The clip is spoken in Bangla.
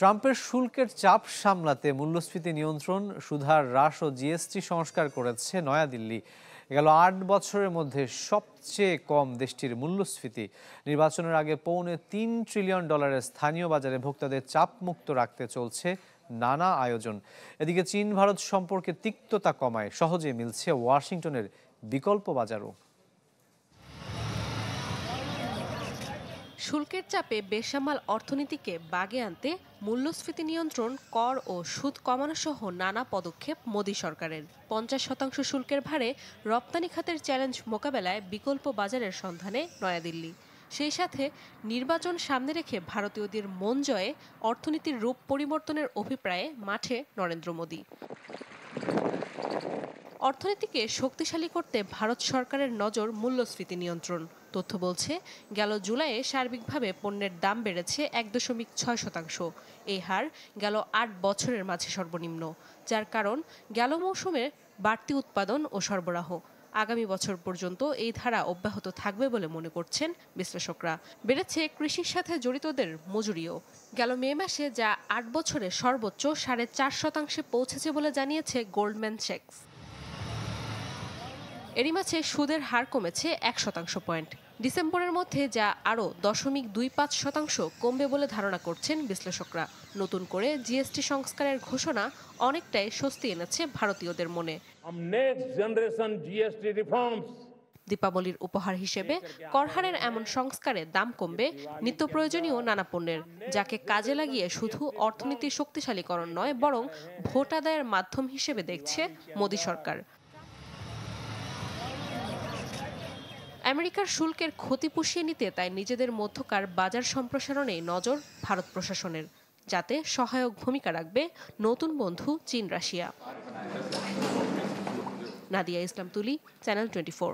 ট্রাম্পের শুল্কের চাপ সামলাতে মূল্যস্ফীতি নিয়ন্ত্রণ, সুধার হ্রাস ও জিএসটি সংস্কার করেছে নয়াদিল্লি। গেল ৮ বছরের মধ্যে সবচেয়ে কম দেশটির মূল্যস্ফীতি। নির্বাচনের আগে $3.25 ট্রিলিয়ন স্থানীয় বাজারে ভোক্তাদের চাপমুক্ত রাখতে চলছে নানা আয়োজন। এদিকে চীন ভারত সম্পর্কে তিক্ততা কমায় সহজে মিলছে ওয়াশিংটনের বিকল্প বাজারও। শুল্কের চাপে বেসামাল অর্থনীতিকে বাগে আনতে মূল্যস্ফীতি নিয়ন্ত্রণ, কর ও সুদ কমানো সহ নানা পদক্ষেপ মোদী সরকারের। 50% শুল্কের ভারে রপ্তানি খাতের চ্যালেঞ্জ মোকাবেলায় বিকল্প বাজারের সন্ধানে নয়াদিল্লি। সেই সাথে নির্বাচন সামনে রেখে ভারতীয়দের মন জয়ে অর্থনীতির রূপ পরিবর্তনের অভিপ্রায়ে মাঠে নরেন্দ্র মোদী। অর্থনীতিকে শক্তিশালী করতে ভারত সরকারের নজর মূল্যস্ফীতি নিয়ন্ত্রণ। তথ্য বলছে, গেল জুলাইয়ে সার্বিকভাবে পণ্যের দাম বেড়েছে 1.6%। এই হার গেল 8 বছরের মাঝে সর্বনিম্ন, যার কারণ গেল মৌসুমে বাড়তি উৎপাদন ও সরবরাহ। আগামী বছর পর্যন্ত এই ধারা অব্যাহত থাকবে বলে মনে করছেন বিশ্লেষকরা। বেড়েছে কৃষির সাথে জড়িতদের মজুরিও। গেল মে মাসে যা 8 বছরে সর্বোচ্চ 4.5% পৌঁছেছে বলে জানিয়েছে গোল্ডম্যান স্যাক্স। এরই মাঝে সুদের হার কমেছে 1% পয়েন্ট। ডিসেম্বরের মধ্যে যা আরও 0.25% কমবে বলে ধারণা করছেন বিশ্লেষকরা। নতুন করে জিএসটি সংস্কারের ঘোষণা অনেকটাই স্বস্তি এনেছে ভারতীয়দের মনে। দীপাবলির উপহার হিসেবে করহারের এমন সংস্কারে দাম কমবে নিত্য প্রয়োজনীয় নানা পণ্যের, যাকে কাজে লাগিয়ে শুধু অর্থনীতি শক্তিশালীকরণ নয়, বরং ভোট আদায়ের মাধ্যম হিসেবে দেখছে মোদী সরকার। আমেরিকার শুল্কের ক্ষতি পুষিয়ে নিতে তাই নিজেদের মধ্যকার বাজার সম্প্রসারণে নজর ভারত প্রশাসনের, যাতে সহায়ক ভূমিকা রাখবে নতুন বন্ধু চীন রাশিয়া। নাদিয়া ইসলাম তুলি, চ্যানেল 24।